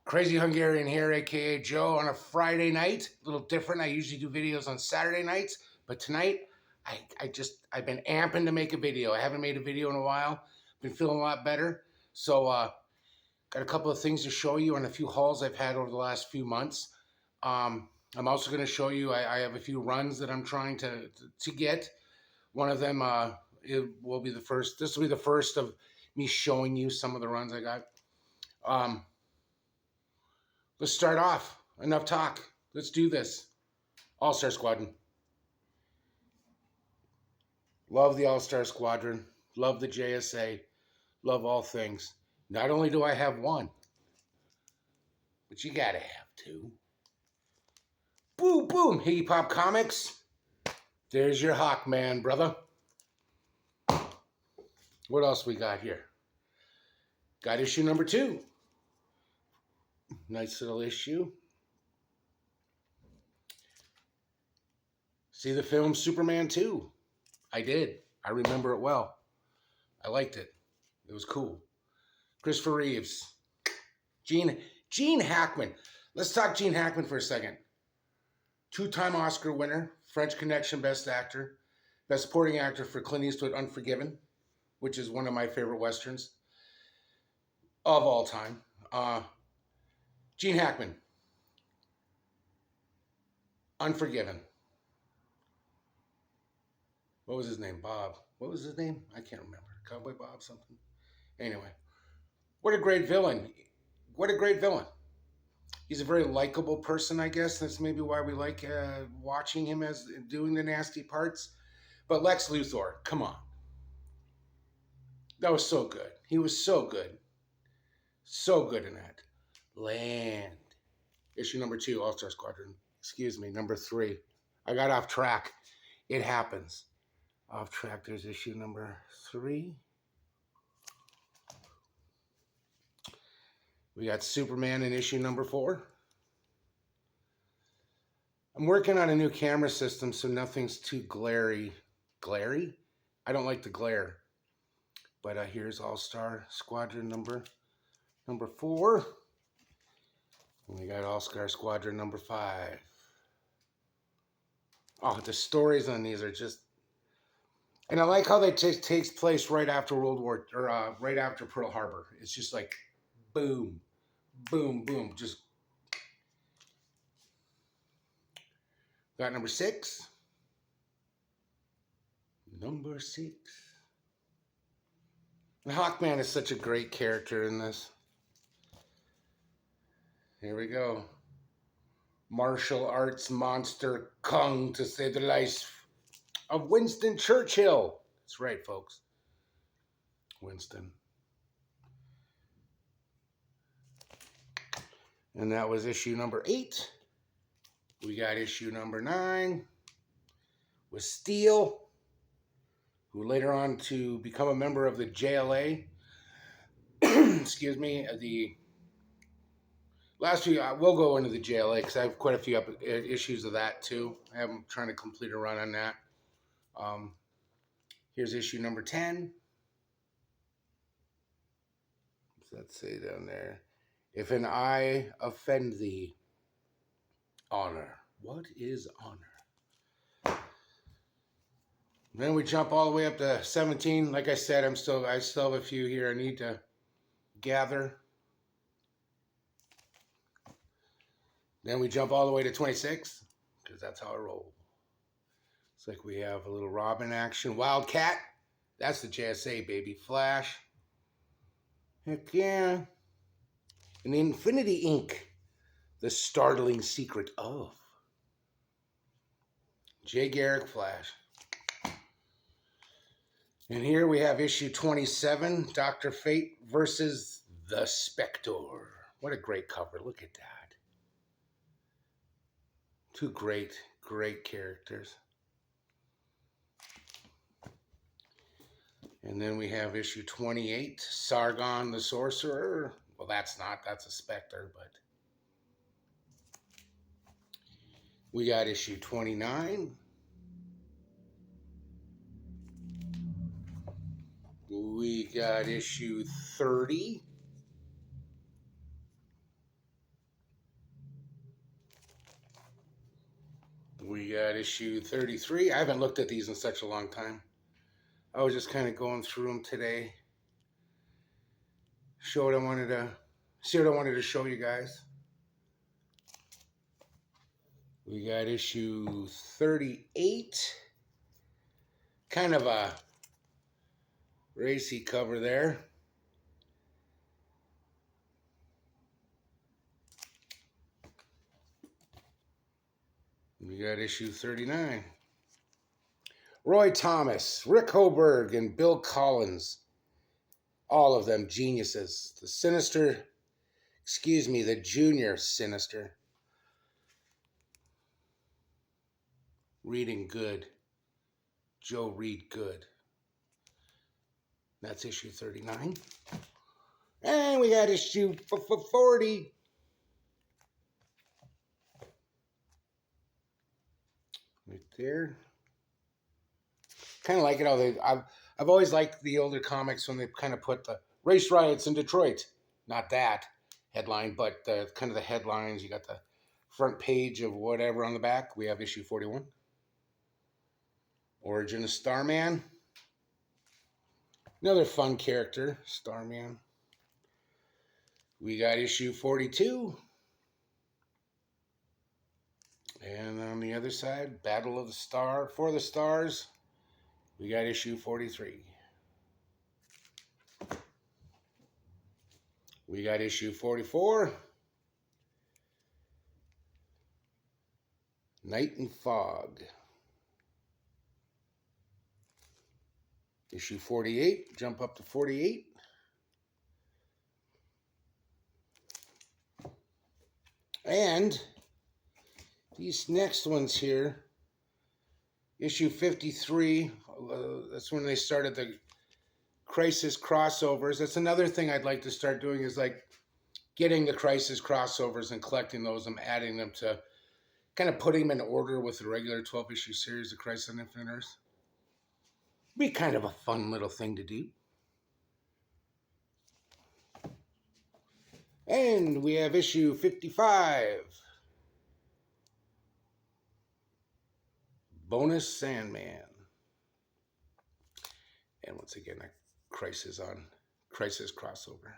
Crazy Hungarian here, aka Joe, on a Friday night. A little different. I usually do videos on Saturday nights, but tonight I've been amping to make a video. I haven't made a video in a while. Been feeling a lot better. So got a couple of things to show you on a few hauls I've had over the last few months. I'm also going to show you I have a few runs that I'm trying to get. One of them it will be the first. This will be the first of me showing you some of the runs I got. Let's start off. Enough talk. Let's do this. All-Star Squadron. Love the All-Star Squadron. Love the JSA. Love all things. Not only do I have one, but you gotta have two. Boom, boom. Higgy Pop Comics. There's your Hawkman, brother. What else we got here? Got issue number 2. Nice little issue. See the film Superman 2? I did. I remember it well. I liked it. It was cool. Christopher Reeves. Gene Hackman. Let's talk Gene Hackman for a second. 2-time Oscar winner. French Connection Best Actor. Best Supporting Actor for Clint Eastwood Unforgiven, which is one of my favorite Westerns of all time. Gene Hackman. Unforgiven. What was his name? Bob. What was his name? I can't remember. Cowboy Bob something. Anyway. What a great villain. What a great villain. He's a very likable person, I guess. That's maybe why we like watching him as doing the nasty parts. But Lex Luthor, come on. That was so good. He was so good. So good in that. Land. Issue number 2, All-Star Squadron. Excuse me, number 3. I got off track. It happens. Off track, there's issue number 3. We got Superman in issue number 4. I'm working on a new camera system, so nothing's too glary. Glary? I don't like the glare. But here's All-Star Squadron number 4. And we got All-Star Squadron number 5. Oh, the stories on these are just... And I like how they takes place right after right after Pearl Harbor. It's just like, boom, boom, boom. Just got number 6. Number 6. And Hawkman is such a great character in this. Here we go. Martial arts monster Kung to save the life of Winston Churchill. That's right, folks. Winston. And that was issue number 8. We got issue number 9 with Steel, who later on to become a member of the JLA. Excuse me. The last few, we'll go into the JLA because I have quite a few issues of that too. I'm trying to complete a run on that. Here's issue number 10. What's that say down there? If an eye offend thee, honor. What is honor? Then we jump all the way up to 17. Like I said, I still have a few here I need to gather. Then we jump all the way to 26, because that's how I roll. It's like we have a little Robin action. Wildcat. That's the JSA, baby. Flash. Heck yeah. And Infinity Inc. The startling secret of. Jay Garrick, Flash. And here we have issue 27, Dr. Fate versus the Spectre. What a great cover. Look at that. 2 great characters. And then we have issue 28, Sargon the Sorcerer. Well, that's a Spectre, but we got issue 29. We got issue 30. We got issue 33. I haven't looked at these in such a long time. I was just kind of going through them today. See what I wanted to show you guys. We got issue 38. Kind of a racy cover there. We got issue 39. Roy Thomas, Rick Hoberg, and Bill Collins. All of them geniuses. The Junior Sinister. Reading good. Joe Reed good. That's issue 39. And we got issue 40. Right there. Kind of like it how I've always liked the older comics when they kind of put the race riots in Detroit. Not that headline, but the kind of the headlines. You got the front page of whatever on the back. We have issue 41. Origin of Starman. Another fun character, Starman. We got issue 42. And on the other side, Battle of the Star for the Stars. We got issue 43. We got issue 44. Night and Fog. Issue 48. Jump up to 48. And these next ones here, issue 53, that's when they started the Crisis crossovers. That's another thing I'd like to start doing is like getting the Crisis crossovers and collecting those and adding them to kind of putting them in order with the regular 12-issue series of Crisis on Infinite Earths. Be kind of a fun little thing to do. And we have issue 55. Bonus Sandman. And once again, a Crisis crossover.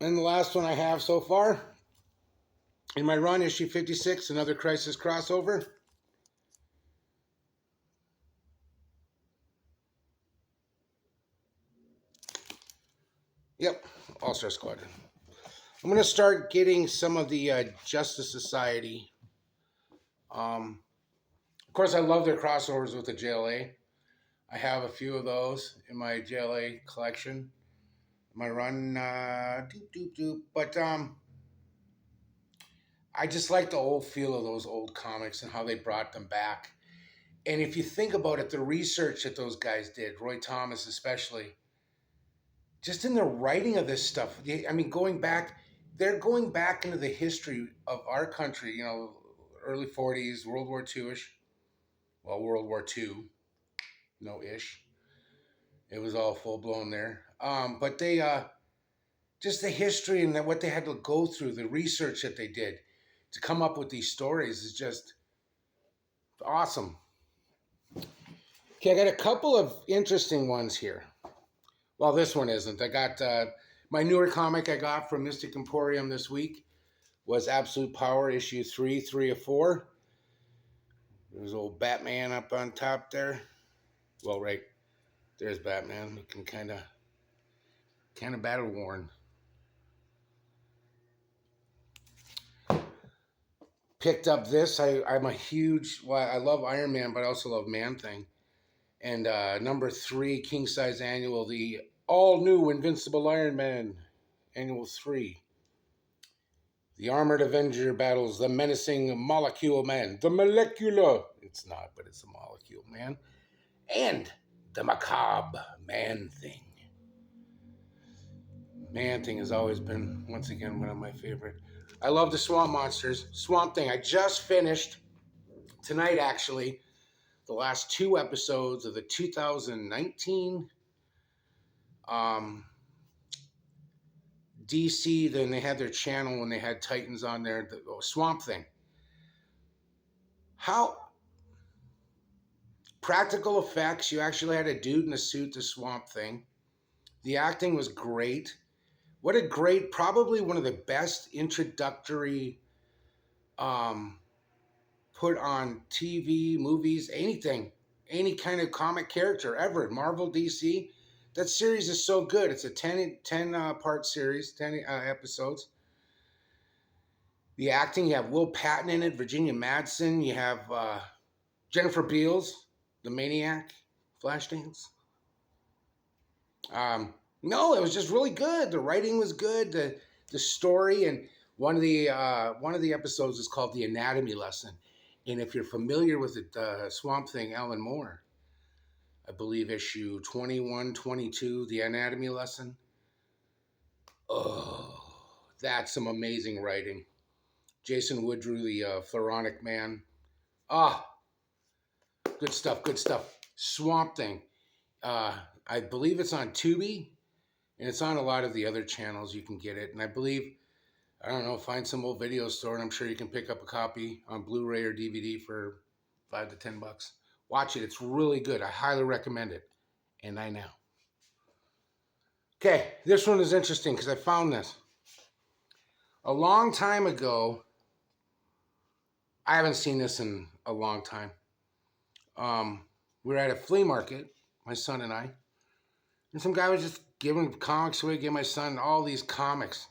And the last one I have so far, in my run, issue 56, another Crisis crossover. Yep, All-Star Squadron. I'm going to start getting some of the Justice Society. Of course, I love their crossovers with the JLA. I have a few of those in my JLA collection. My run, but I just like the old feel of those old comics and how they brought them back. And if you think about it, the research that those guys did, Roy Thomas especially, just in the writing of this stuff, I mean, they're going back into the history of our country, you know, early 40s, World War II-ish. Well, World War II, no-ish. It was all full-blown there. But they, just the history and what they had to go through, the research that they did to come up with these stories is just awesome. Okay, I got a couple of interesting ones here. Well, this one isn't. I got my newer comic I got from Mystic Emporium this week was Absolute Power, issue 3 of 4. There's old Batman up on top there. Well, right there's Batman, looking kind of battle worn. Picked up this. I'm a huge. Well, I love Iron Man, but I also love Man Thing. And number 3, king size annual, the all new Invincible Iron Man, annual 3. The Armored Avenger battles the menacing Molecule Man. The Molecular. It's not, but it's a Molecule Man. And the Macabre Man Thing. Man Thing has always been, once again, one of my favorite. I love the Swamp Monsters. Swamp Thing. I just finished, tonight actually, the last 2 episodes of the 2019 DC. Then they had their channel when they had Titans on there. The Swamp Thing. How practical effects, you actually had a dude in a suit, the Swamp Thing. The acting was great. What a great, probably one of the best introductory um, put on TV, movies, anything, any kind of comic character ever. Marvel, DC. That series is so good. It's a 10 part series, 10 episodes. The acting, you have Will Patton in it, Virginia Madsen, you have Jennifer Beals, the Maniac, Flashdance. No, it was just really good. The writing was good. The story, and one of the episodes is called the Anatomy Lesson. And if you're familiar with it, Swamp Thing, Alan Moore, I believe issue 21, 22, the Anatomy Lesson. Oh, that's some amazing writing. Jason Woodrue, the Pharaonic Man. Ah, good stuff. Good stuff. Swamp Thing. Uh, I believe it's on Tubi, and it's on a lot of the other channels. You can get it, and I believe, I don't know, find some old video store, and I'm sure you can pick up a copy on Blu-ray or DVD for $5 to $10. Watch it; it's really good. I highly recommend it. And I know. Okay, this one is interesting because I found this a long time ago. I haven't seen this in a long time. We were at a flea market, my son and I, and some guy was just giving comics away, giving my son all these comics.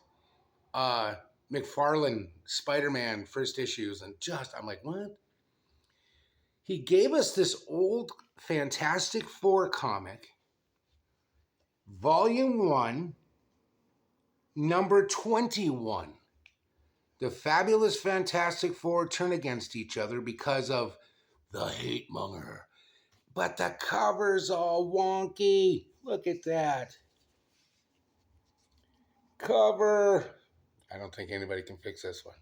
McFarlane, Spider-Man, first issues, and I'm like, what? He gave us this old Fantastic Four comic, Volume 1, number 21. The fabulous Fantastic Four turn against each other because of the hate monger. But the cover's all wonky. Look at that. Cover. I don't think anybody can fix this one.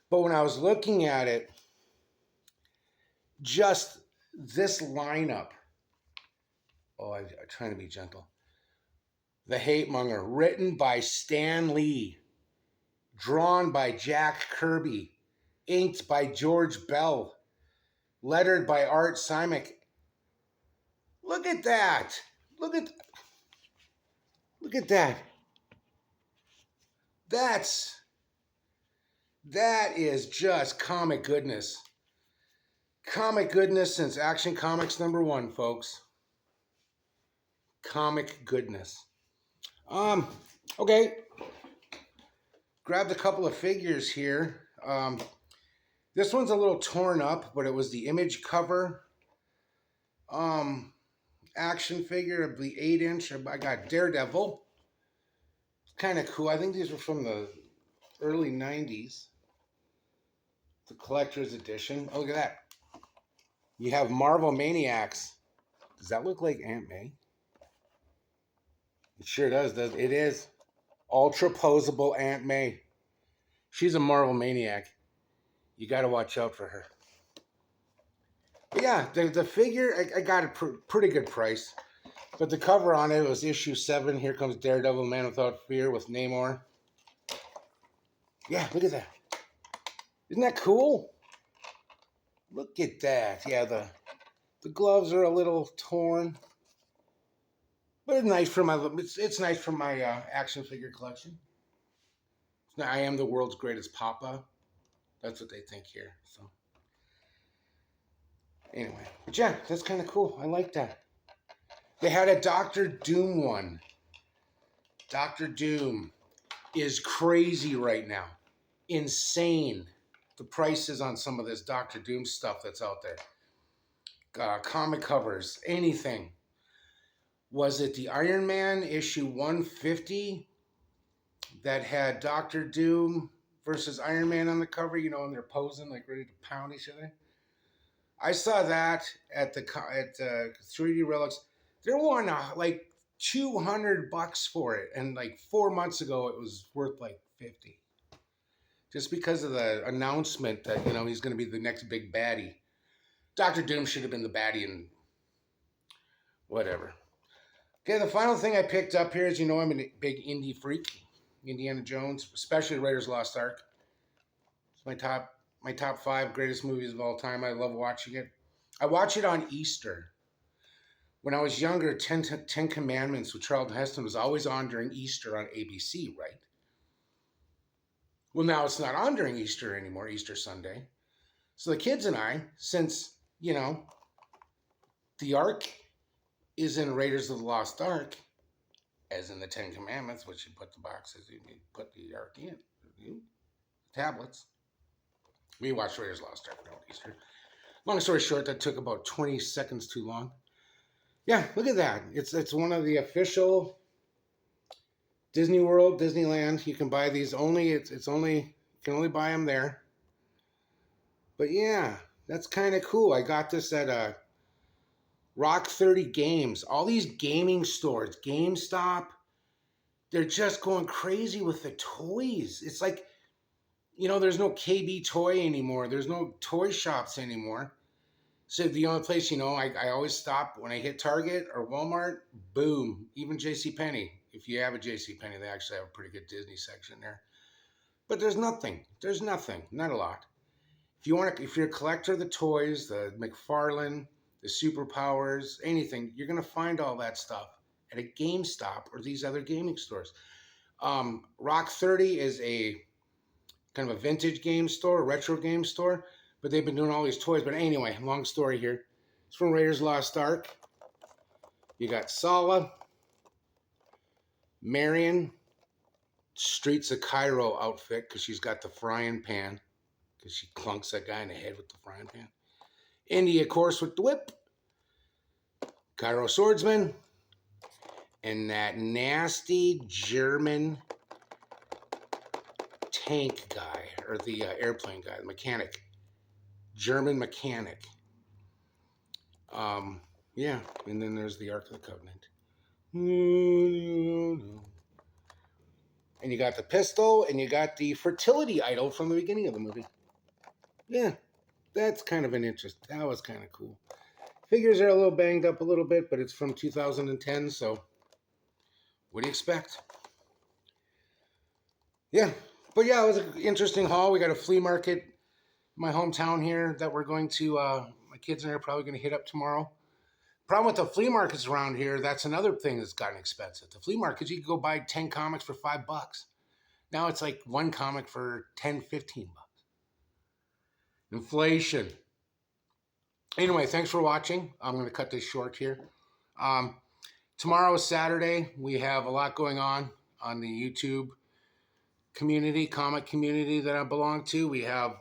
But when I was looking at it, just this lineup. Oh, I'm trying to be gentle. The Hate Monger, written by Stan Lee, drawn by Jack Kirby, inked by George Bell, lettered by Art Simek. Look at that. Look at that. That is just comic goodness. Comic goodness since Action Comics #1, folks. Comic goodness. Okay. Grabbed a couple of figures here. This one's a little torn up, but it was the Image cover action figure of the 8-inch. I got Daredevil. Kind of cool. I think these were from the early 90s. The collector's edition. Oh, look at that. You have Marvel Maniacs. Does that look like Aunt May? It sure does. It is. Ultra posable Aunt May. She's a Marvel Maniac. You got to watch out for her. But yeah, the figure, I got a pretty good price. But the cover on it was issue 7. Here comes Daredevil, Man Without Fear with Namor. Yeah, look at that. Isn't that cool? Look at that. Yeah, the gloves are a little torn. But it's nice for my action figure collection. I am the world's greatest papa. That's what they think here. So anyway, but yeah, that's kind of cool. I like that. They had a Doctor Doom one. Doctor Doom is crazy right now. Insane. The prices on some of this Doctor Doom stuff that's out there. Comic covers, anything. Was it the Iron Man issue 150 that had Doctor Doom versus Iron Man on the cover, and they're posing like ready to pound each other? I saw that at 3D Relics. They're wanting like $200 for it, and like 4 months ago it was worth like 50. Just because of the announcement that he's going to be the next big baddie. Doctor Doom should have been the baddie, and whatever. Okay, the final thing I picked up here is, I'm a big indie freak. Indiana Jones, especially Raiders of the Lost Ark. It's my top my top 5 greatest movies of all time. I love watching it. I watch it on Easter. When I was younger, Ten Commandments with Charlton Heston was always on during Easter on ABC, right? Well, now it's not on during Easter anymore, Easter Sunday. So the kids and I, since, the Ark is in Raiders of the Lost Ark, as in the Ten Commandments, which you put the boxes, you put the Ark in, tablets. We watched Raiders of the Lost Ark on Easter. Long story short, that took about 20 seconds too long. Yeah, look at that. It's one of the official Disney World, Disneyland. You can buy these only. You can only buy them there. But yeah, that's kind of cool. I got this at Rock 30 Games. All these gaming stores, GameStop, they're just going crazy with the toys. It's like, there's no KB Toy anymore. There's no toy shops anymore. So the only place, I always stop when I hit Target or Walmart, boom, even JCPenney. If you have a JCPenney, they actually have a pretty good Disney section there. But there's nothing, not a lot. If you're a collector of the toys, the McFarlane, the Superpowers, anything, you're going to find all that stuff at a GameStop or these other gaming stores. Rock 30 is a kind of a vintage game store, a retro game store, but they've been doing all these toys. But anyway, long story here. It's from Raiders of the Lost Ark. You got Sala, Marion, Streets of Cairo outfit because she's got the frying pan because she clunks that guy in the head with the frying pan. Indy, of course, with the whip. Cairo swordsman. And that nasty German tank guy, or the airplane guy, the mechanic. German mechanic. Yeah, and then there's the Ark of the Covenant. And you got the pistol, and you got the fertility idol from the beginning of the movie. Yeah, that's kind of an interest. That was kind of cool. Figures are a little banged up a little bit, but it's from 2010, so what do you expect? Yeah, but yeah, it was an interesting haul. We got a flea market in my hometown here that we're going to, my kids and I are probably going to hit up tomorrow. Problem with the flea markets around here, that's another thing that's gotten expensive. The flea markets, you can go buy 10 comics for $5. Now it's like one comic for 10, 15 bucks. Inflation. Anyway, thanks for watching. I'm going to cut this short here. Tomorrow is Saturday. We have a lot going on the YouTube community, comic community that I belong to. We have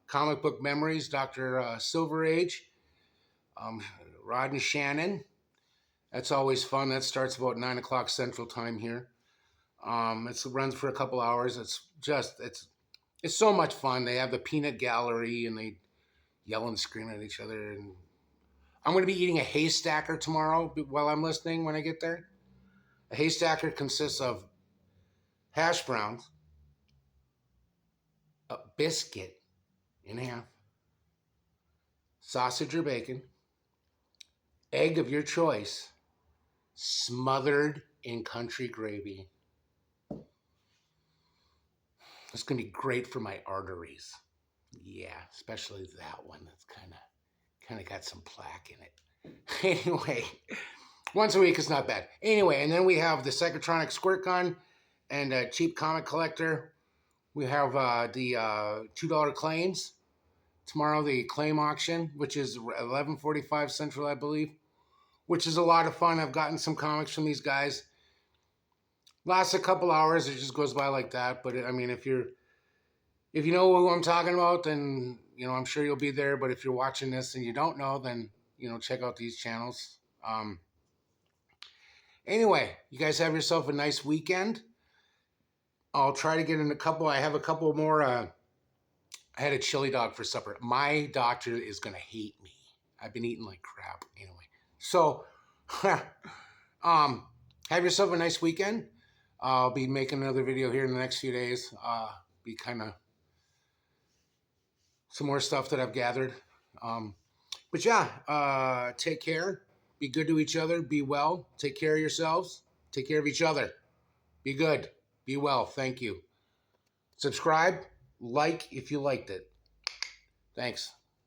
Comic Book Memories, Dr. Silver Age, Rod and Shannon. That's always fun. That starts about 9 o'clock Central Time here. It runs for a couple hours. It's so much fun. They have the peanut gallery and they yell and scream at each other. And I'm going to be eating a haystacker tomorrow while I'm listening when I get there. A haystacker consists of hash browns, a biscuit in half, sausage or bacon, egg of your choice, smothered in country gravy. It's going to be great for my arteries. Yeah, especially that one that's kind of got some plaque in it. Anyway, once a week is not bad. Anyway, and then we have the Psychotronic Squirt Gun and a Cheap Comic Collector. We have the $2 claims. Tomorrow, the claim auction, which is 11:45 Central, I believe, which is a lot of fun. I've gotten some comics from these guys. Lasts a couple hours. It just goes by like that. But I mean, if you know who I'm talking about, then I'm sure you'll be there. But if you're watching this and you don't know, then check out these channels. Anyway, you guys have yourself a nice weekend. I'll try to get in a couple. I have a couple more. I had a chili dog for supper. My doctor is going to hate me. I've been eating like crap anyway. So, have yourself a nice weekend. I'll be making another video here in the next few days. Be kind of some more stuff that I've gathered. But yeah, take care. Be good to each other. Be well. Take care of yourselves. Take care of each other. Be good. Be well. Thank you. Subscribe. Like if you liked it. Thanks.